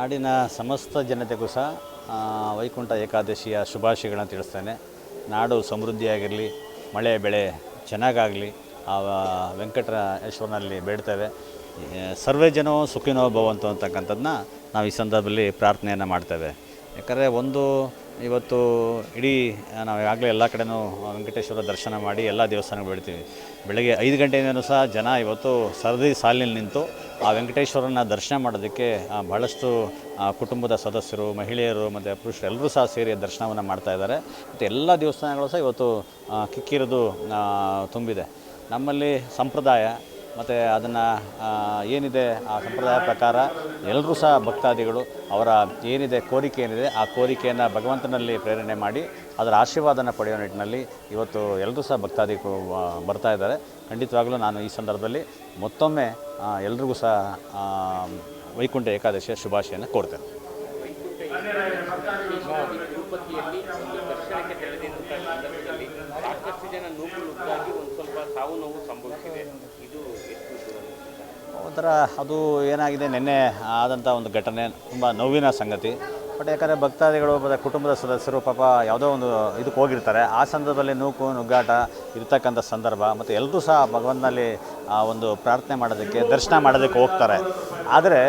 ನಾಡಿನ ಸಮಸ್ತ ಜನತೆಗೂ ಸಹ ವೈಕುಂಠ ಏಕಾದಶಿಯ ಶುಭಾಶಯಗಳನ್ನು ತಿಳಿಸ್ತೇನೆ. ನಾಡು ಸಮೃದ್ಧಿಯಾಗಿರಲಿ, ಮಳೆ ಬೆಳೆ ಚೆನ್ನಾಗಾಗಲಿ, ಆ ವೆಂಕಟೇಶ್ವರನಲ್ಲಿ ಬೇಡ್ತೇವೆ. ಸರ್ವೇ ಜನೋ ಸುಖಿನೋ ಭವಂತು ಅಂತಕ್ಕಂಥದ್ದನ್ನ ನಾವು ಈ ಸಂದರ್ಭದಲ್ಲಿ ಪ್ರಾರ್ಥನೆಯನ್ನು ಮಾಡ್ತೇವೆ. ಯಾಕಂದರೆ ಇವತ್ತು ಇಡೀ ನಾವು ಈಗಾಗಲೇ ಎಲ್ಲ ಕಡೆಯೂ ವೆಂಕಟೇಶ್ವರ ದರ್ಶನ ಮಾಡಿ ಎಲ್ಲ ದೇವಸ್ಥಾನಕ್ಕೆ ಬೇಡ್ತೀವಿ. ಬೆಳಗ್ಗೆ 5 ಗಂಟೆಯಿಂದಲೂ ಸಹ ಜನ ಇವತ್ತು ಸರದಿ ಸಾಲಿನಲ್ಲಿ ನಿಂತು ಆ ವೆಂಕಟೇಶ್ವರನ ದರ್ಶನ ಮಾಡೋದಕ್ಕೆ ಭಾಳಷ್ಟು ಕುಟುಂಬದ ಸದಸ್ಯರು, ಮಹಿಳೆಯರು ಮತ್ತು ಪುರುಷರು ಎಲ್ಲರೂ ಸಹ ಸೇರಿ ದರ್ಶನವನ್ನು ಮಾಡ್ತಾಯಿದ್ದಾರೆ. ಮತ್ತು ಎಲ್ಲ ದೇವಸ್ಥಾನಗಳು ಸಹ ಇವತ್ತು ಕಿಕ್ಕಿರಿದು ತುಂಬಿದೆ. ನಮ್ಮಲ್ಲಿ ಸಂಪ್ರದಾಯ ಮತ್ತು ಅದನ್ನು ಏನಿದೆ ಆ ಸಂಪ್ರದಾಯ ಪ್ರಕಾರ ಎಲ್ಲರೂ ಸಹ ಭಕ್ತಾದಿಗಳು ಅವರ ಏನಿದೆ ಕೋರಿಕೆ ಏನಿದೆ ಆ ಕೋರಿಕೆಯನ್ನು ಭಗವಂತನಲ್ಲಿ ಪ್ರೇರಣೆ ಮಾಡಿ ಅದರ ಆಶೀರ್ವಾದನ ಪಡೆಯೋ ನಿಟ್ಟಿನಲ್ಲಿ ಇವತ್ತು ಎಲ್ಲರೂ ಸಹ ಭಕ್ತಾದಿಗಳು ಬರ್ತಾ ಇದ್ದಾರೆ. ಖಂಡಿತವಾಗಲೂ ನಾನು ಈ ಸಂದರ್ಭದಲ್ಲಿ ಮತ್ತೊಮ್ಮೆ ಎಲ್ರಿಗೂ ಸಹ ವೈಕುಂಠ ಏಕಾದಶಿಯ ಶುಭಾಶಯನ ಕೋರ್ತೇನೆ. ತಿರುಪತಿಯಲ್ಲಿ ಒಂದು ದರ್ಶನಕ್ಕೆ ತೆರೆದಿದ್ದಂಥ ಸಂದರ್ಭದಲ್ಲಿ ಸಾಕಷ್ಟು ಜನ ನೂಕುನುಗ್ಗಾಗಿ ಒಂದು ಸ್ವಲ್ಪ ಸಾವು ನೋವು ಸಂಭವಿಸಿದೆ. ಇದು ಒಂಥರ ಅದು ಏನಾಗಿದೆ, ನಿನ್ನೆ ಆದಂಥ ಒಂದು ಘಟನೆ ತುಂಬ ನೋವಿನ ಸಂಗತಿ. ಬಟ್ ಯಾಕಂದರೆ ಭಕ್ತಾದಿಗಳು ಮತ್ತು ಕುಟುಂಬದ ಸದಸ್ಯರು ಪಾಪ ಯಾವುದೋ ಒಂದು ಇದಕ್ಕೆ ಹೋಗಿರ್ತಾರೆ. ಆ ಸಂದರ್ಭದಲ್ಲಿ ನುಗ್ಗಾಟ ಇರ್ತಕ್ಕಂಥ ಸಂದರ್ಭ, ಮತ್ತು ಎಲ್ಲರೂ ಸಹ ಭಗವಂತನಲ್ಲಿ ಒಂದು ಪ್ರಾರ್ಥನೆ ಮಾಡೋದಕ್ಕೆ, ದರ್ಶನ ಮಾಡೋದಕ್ಕೆ ಹೋಗ್ತಾರೆ. ಆದರೆ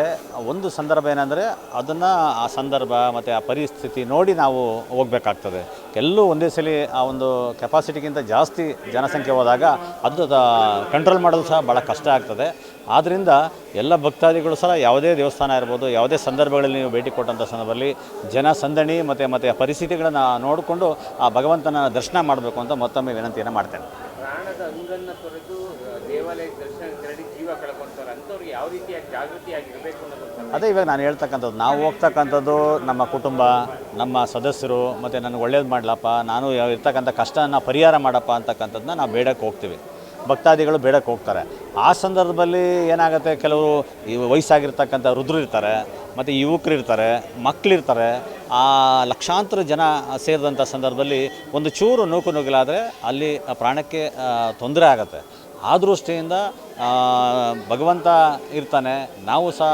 ಒಂದು ಸಂದರ್ಭ ಏನಂದರೆ ಅದನ್ನು ಆ ಸಂದರ್ಭ ಮತ್ತು ಆ ಪರಿಸ್ಥಿತಿ ನೋಡಿ ನಾವು ಹೋಗಬೇಕಾಗ್ತದೆ. ಎಲ್ಲೂ ಒಂದೇ ಸಲ ಆ ಒಂದು ಕೆಪಾಸಿಟಿಗಿಂತ ಜಾಸ್ತಿ ಜನಸಂಖ್ಯೆ ಹೋದಾಗ ಅದು ಕಂಟ್ರೋಲ್ ಮಾಡೋದು ಸಹ ಭಾಳ ಕಷ್ಟ ಆಗ್ತದೆ. ಆದ್ದರಿಂದ ಎಲ್ಲ ಭಕ್ತಾದಿಗಳು ಸಹ ಯಾವುದೇ ದೇವಸ್ಥಾನ ಇರ್ಬೋದು, ಯಾವುದೇ ಸಂದರ್ಭಗಳಲ್ಲಿ ನೀವು ಭೇಟಿ ಕೊಟ್ಟಂಥ ಸಂದರ್ಭದಲ್ಲಿ ಜನಸಂದಣಿ ಮತ್ತು ಪರಿಸ್ಥಿತಿಗಳನ್ನು ನೋಡಿಕೊಂಡು ಆ ಭಗವಂತನ ದರ್ಶನ ಮಾಡಬೇಕು ಅಂತ ಮತ್ತೊಮ್ಮೆ ವಿನಂತಿಯನ್ನು ಮಾಡ್ತೇನೆ. ಪ್ರಾಣದ ಅಂಗನ್ನು ತೊರೆದು ದೇವಾಲಯ ದರ್ಶನ ತೆರಳಿ ಜೀವ ಕಳ್ಕೊಳ್ತಾರೆ ಅಂಥವ್ರಿಗೆ ಯಾವ ರೀತಿಯಾಗಿ ಜಾಗೃತಿಯಾಗಿರಬೇಕು ಅನ್ನೋದು ಅದೇ ಇವಾಗ ನಾನು ಹೇಳ್ತಕ್ಕಂಥದ್ದು. ನಾವು ಹೋಗ್ತಕ್ಕಂಥದ್ದು ನಮ್ಮ ಕುಟುಂಬ, ನಮ್ಮ ಸದಸ್ಯರು, ಮತ್ತು ನನಗೆ ಒಳ್ಳೇದು ಮಾಡಲಪ್ಪ, ನಾನು ಇರ್ತಕ್ಕಂಥ ಕಷ್ಟನ ಪರಿಹಾರ ಮಾಡಪ್ಪ ಅಂತಕ್ಕಂಥದ್ದನ್ನ ನಾವು ಬೇಡಕ್ಕೆ ಹೋಗ್ತೀವಿ. ಭಕ್ತಾದಿಗಳು ಬೇಡಕ್ಕೆ ಹೋಗ್ತಾರೆ. ಆ ಸಂದರ್ಭದಲ್ಲಿ ಏನಾಗುತ್ತೆ, ಕೆಲವರು ಈ ವಯಸ್ಸಾಗಿರ್ತಕ್ಕಂಥ ವೃದ್ಧರು ಇರ್ತಾರೆ, ಮತ್ತು ಯುವಕರು ಇರ್ತಾರೆ, ಮಕ್ಕಳಿರ್ತಾರೆ. ಆ ಲಕ್ಷಾಂತರ ಜನ ಸೇರಿದಂಥ ಸಂದರ್ಭದಲ್ಲಿ ಒಂದು ಚೂರು ನುಗ್ಗಲಾದರೆ ಅಲ್ಲಿ ಪ್ರಾಣಕ್ಕೆ ತೊಂದರೆ ಆಗುತ್ತೆ. ಆ ದೃಷ್ಟಿಯಿಂದ ಭಗವಂತ ಇರ್ತಾನೆ. ನಾವು ಸಹ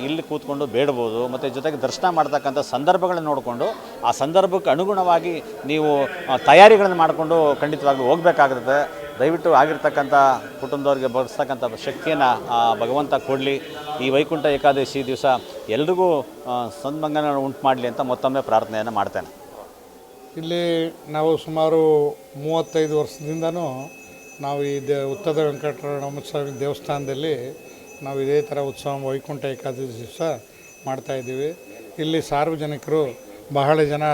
ಇಲ್ಲಿ ಕೂತ್ಕೊಂಡು ಬೇಡ್ಬೋದು, ಮತ್ತು ಜೊತೆಗೆ ದರ್ಶನ ಮಾಡ್ತಕ್ಕಂಥ ಸಂದರ್ಭಗಳನ್ನ ನೋಡಿಕೊಂಡು ಆ ಸಂದರ್ಭಕ್ಕೆ ಅನುಗುಣವಾಗಿ ನೀವು ತಯಾರಿಗಳನ್ನು ಮಾಡಿಕೊಂಡು ಖಂಡಿತವಾಗ್ಲೂ ಹೋಗಬೇಕಾಗುತ್ತೆ. ದಯವಿಟ್ಟು ಆಗಿರ್ತಕ್ಕಂಥ ಕುಟುಂಬದವ್ರಿಗೆ ಬರ್ತಕ್ಕಂಥ ಶಕ್ತಿಯನ್ನು ಭಗವಂತ ಕೊಡಲಿ. ಈ ವೈಕುಂಠ ಏಕಾದಶಿ ದಿವಸ ಎಲ್ರಿಗೂ ಸನ್ಮಂಗನ ಉಂಟು ಮಾಡಲಿ ಅಂತ ಮತ್ತೊಮ್ಮೆ ಪ್ರಾರ್ಥನೆಯನ್ನು ಮಾಡ್ತೇನೆ. ಇಲ್ಲಿ ನಾವು ಸುಮಾರು 35 ವರ್ಷದಿಂದನೂ ನಾವು ಈ ಉತ್ತರದ ವೆಂಕಟರಮಣ ಸ್ವಾಮಿ ದೇವಸ್ಥಾನದಲ್ಲಿ ನಾವು ಇದೇ ಥರ ಉತ್ಸವ ವೈಕುಂಠ ಏಕಾದಶಿ ದಿವಸ ಮಾಡ್ತಾಯಿದ್ದೀವಿ. ಇಲ್ಲಿ ಸಾರ್ವಜನಿಕರು ಬಹಳ ಜನ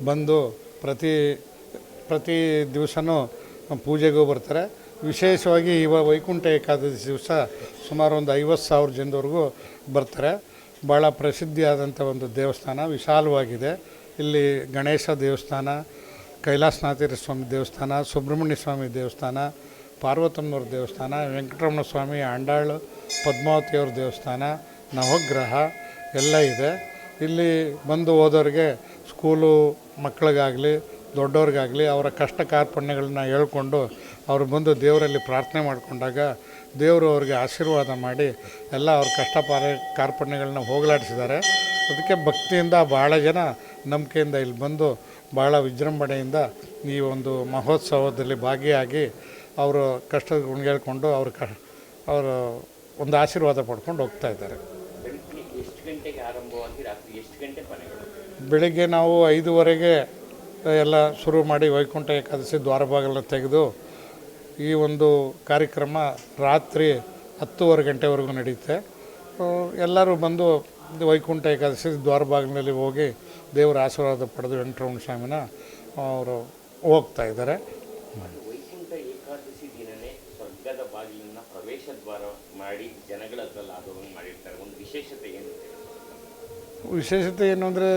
ಬಂದು ಪ್ರತಿ ದಿವಸನೂ ಪೂಜೆಗೂ ಬರ್ತಾರೆ. ವಿಶೇಷವಾಗಿ ವೈಕುಂಠ ಏಕಾದಶಿ ದಿವಸ ಸುಮಾರು ಒಂದು 50,000 ಜನದವರೆಗೂ ಬರ್ತಾರೆ. ಭಾಳ ಪ್ರಸಿದ್ಧಿಯಾದಂಥ ಒಂದು ದೇವಸ್ಥಾನ, ವಿಶಾಲವಾಗಿದೆ. ಇಲ್ಲಿ ಗಣೇಶ ದೇವಸ್ಥಾನ, ಕೈಲಾಸನಾಥೇಶ್ವರ ಸ್ವಾಮಿ ದೇವಸ್ಥಾನ, ಸುಬ್ರಹ್ಮಣ್ಯ ಸ್ವಾಮಿ ದೇವಸ್ಥಾನ, ಪಾರ್ವತಮ್ಮನವ್ರ ದೇವಸ್ಥಾನ, ವೆಂಕಟರಮಣ ಸ್ವಾಮಿ, ಆಂಡಾಳು ಪದ್ಮಾವತಿಯವ್ರ ದೇವಸ್ಥಾನ, ನವಗ್ರಹ ಎಲ್ಲ ಇದೆ. ಇಲ್ಲಿ ಬಂದು ಹೋದವ್ರಿಗೆ ಸ್ಕೂಲು ಮಕ್ಕಳಿಗಾಗಲಿ ದೊಡ್ಡವ್ರಿಗಾಗಲಿ ಅವರ ಕಷ್ಟ ಕಾರ್ಪಣ್ಯಗಳನ್ನ ಹೇಳ್ಕೊಂಡು ಅವರು ಬಂದು ದೇವರಲ್ಲಿ ಪ್ರಾರ್ಥನೆ ಮಾಡಿಕೊಂಡಾಗ ದೇವರು ಅವ್ರಿಗೆ ಆಶೀರ್ವಾದ ಮಾಡಿ ಎಲ್ಲ ಅವ್ರ ಕಷ್ಟ ಕಾರ್ಪಣ್ಯಗಳನ್ನ ಹೋಗಲಾಡಿಸಿದ್ದಾರೆ. ಅದಕ್ಕೆ ಭಕ್ತಿಯಿಂದ ಭಾಳ ಜನ ನಂಬಿಕೆಯಿಂದ ಇಲ್ಲಿ ಬಂದು ಭಾಳ ವಿಜೃಂಭಣೆಯಿಂದ ಈ ಒಂದು ಮಹೋತ್ಸವದಲ್ಲಿ ಭಾಗಿಯಾಗಿ ಅವರು ಕಷ್ಟದ ಗುಣಗೇಳ್ಕೊಂಡು ಅವರು ಒಂದು ಆಶೀರ್ವಾದ ಪಡ್ಕೊಂಡು ಹೋಗ್ತಾ ಇದ್ದಾರೆ. ಬೆಳಿಗ್ಗೆ ನಾವು 5:30ಗೆ ಎಲ್ಲ ಶುರು ಮಾಡಿ ವೈಕುಂಠ ಏಕಾದಶಿ ದ್ವಾರಬಾಗಿಲನ್ನ ತೆಗೆದು ಈ ಒಂದು ಕಾರ್ಯಕ್ರಮ ರಾತ್ರಿ 10:30 ಗಂಟೆವರೆಗೂ ನಡೆಯುತ್ತೆ. ಎಲ್ಲರೂ ಬಂದು ವೈಕುಂಠ ಏಕಾದಶಿ ದ್ವಾರಬಾಗಿಲಿನಲ್ಲಿ ಹೋಗಿ ದೇವರ ಆಶೀರ್ವಾದ ಪಡೆದು ವೆಂಕಟರಮಣ ಸ್ವಾಮಿನ ಅವರು ಹೋಗ್ತಾ ಇದ್ದಾರೆ. ವೈಕುಂಠ ಏಕಾದಶಿ ದಿನವೇ ಸ್ವರ್ಗದ ಬಾಗಿಲನ್ನು ಪ್ರವೇಶ ದ್ವಾರ ಮಾಡಿ ಜನಗಳ ಹತ್ರ ಲಾಭವನ್ನು ಮಾಡಿರ್ತಾರೆ. ಒಂದು ವಿಶೇಷತೆ ಏನು? ವಿಶೇಷತೆ ಏನು ಅಂದರೆ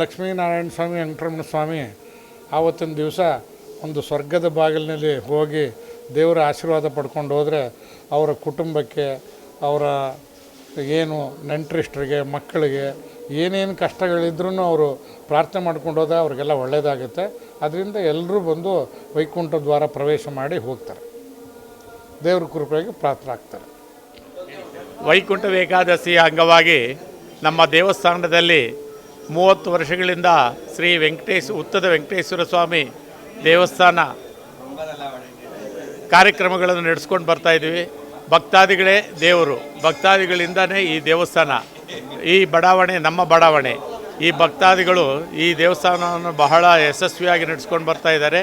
ಲಕ್ಷ್ಮೀನಾರಾಯಣ ಸ್ವಾಮಿ, ವೆಂಕಟರಮಣ ಸ್ವಾಮಿ ಆವತ್ತಿನ ದಿವಸ ಒಂದು ಸ್ವರ್ಗದ ಬಾಗಿಲಿನಲ್ಲಿ ಹೋಗಿ ದೇವರ ಆಶೀರ್ವಾದ ಪಡ್ಕೊಂಡು ಹೋದರೆ ಅವರ ಕುಟುಂಬಕ್ಕೆ, ಅವರ ಏನು ನೆಂಟರಿಷ್ಟರಿಗೆ, ಮಕ್ಕಳಿಗೆ ಏನೇನು ಕಷ್ಟಗಳಿದ್ರೂ ಅವರು ಪ್ರಾರ್ಥನೆ ಮಾಡ್ಕೊಂಡು ಹೋದಾಗ ಅವ್ರಿಗೆಲ್ಲ ಒಳ್ಳೆಯದಾಗುತ್ತೆ. ಅದರಿಂದ ಎಲ್ಲರೂ ಬಂದು ವೈಕುಂಠ ದ್ವಾರ ಪ್ರವೇಶ ಮಾಡಿ ಹೋಗ್ತಾರೆ, ದೇವ್ರ ಕೃಪೆಗೆ ಪಾತ್ರರಾಗ್ತಾರೆ. ವೈಕುಂಠ ಏಕಾದಶಿಯ ಅಂಗವಾಗಿ ನಮ್ಮ ದೇವಸ್ಥಾನದಲ್ಲಿ 30 ವರ್ಷಗಳಿಂದ ಶ್ರೀ ಉತ್ತದ ವೆಂಕಟೇಶ್ವರ ಸ್ವಾಮಿ ದೇವಸ್ಥಾನ ಕಾರ್ಯಕ್ರಮಗಳನ್ನು ನಡೆಸ್ಕೊಂಡು ಬರ್ತಾಯಿದ್ದೀವಿ. ಭಕ್ತಾದಿಗಳೇ ದೇವರು, ಭಕ್ತಾದಿಗಳಿಂದನೇ ಈ ದೇವಸ್ಥಾನ, ಈ ಬಡಾವಣೆ ನಮ್ಮ ಬಡಾವಣೆ. ಈ ಭಕ್ತಾದಿಗಳು ಈ ದೇವಸ್ಥಾನವನ್ನು ಬಹಳ ಯಶಸ್ವಿಯಾಗಿ ನಡೆಸ್ಕೊಂಡು ಬರ್ತಾ ಇದ್ದಾರೆ.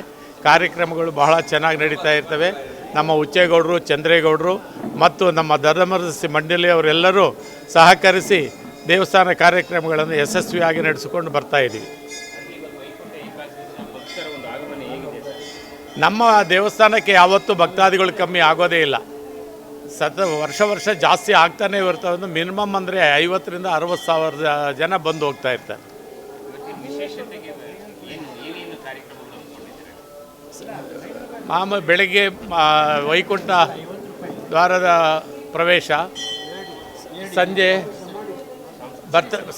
ಕಾರ್ಯಕ್ರಮಗಳು ಬಹಳ ಚೆನ್ನಾಗಿ ನಡೀತಾ ಇರ್ತವೆ. ನಮ್ಮ ಉಚ್ಚೇಗೌಡರು, ಚಂದ್ರೇಗೌಡರು ಮತ್ತು ನಮ್ಮ ಧರ್ಮದರ್ಶಿ ಮಂಡಳಿಯವರೆಲ್ಲರೂ ಸಹಕರಿಸಿ ದೇವಸ್ಥಾನ ಕಾರ್ಯಕ್ರಮಗಳನ್ನು ಯಶಸ್ವಿಯಾಗಿ ನಡೆಸಿಕೊಂಡು ಬರ್ತಾ ಇದ್ದೀವಿ. ನಮ್ಮ ದೇವಸ್ಥಾನಕ್ಕೆ ಯಾವತ್ತೂ ಭಕ್ತಾದಿಗಳು ಕಮ್ಮಿ ಆಗೋದೇ ಇಲ್ಲ. ವರ್ಷ ಜಾಸ್ತಿ ಆಗ್ತಾನೆ ಇರ್ತವೆ. ಮಿನಿಮಮ್ ಅಂದರೆ 50,000 to 60,000 ಜನ ಬಂದು ಹೋಗ್ತಾ ಇರ್ತಾರೆ. ಬೆಳಗ್ಗೆ ವೈಕುಂಠ ದ್ವಾರದ ಪ್ರವೇಶ, ಸಂಜೆ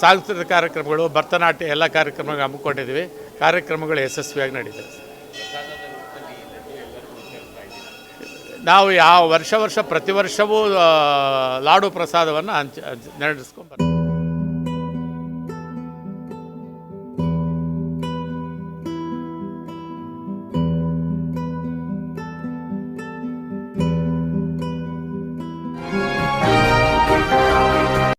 ಸಾಂಸ್ಕೃತಿಕ ಕಾರ್ಯಕ್ರಮಗಳು, ಭರತನಾಟ್ಯ ಎಲ್ಲ ಕಾರ್ಯಕ್ರಮಗಳು ಹಮ್ಮಿಕೊಂಡಿದ್ದೀವಿ. ಕಾರ್ಯಕ್ರಮಗಳು ಯಶಸ್ವಿಯಾಗಿ ನಡೀತದೆ. ನಾವು ಪ್ರತಿ ವರ್ಷವೂ ಲಾಡು ಪ್ರಸಾದವನ್ನು ನಡೆಸ್ಕೊಂಡು ಬರ್ತೀವಿ.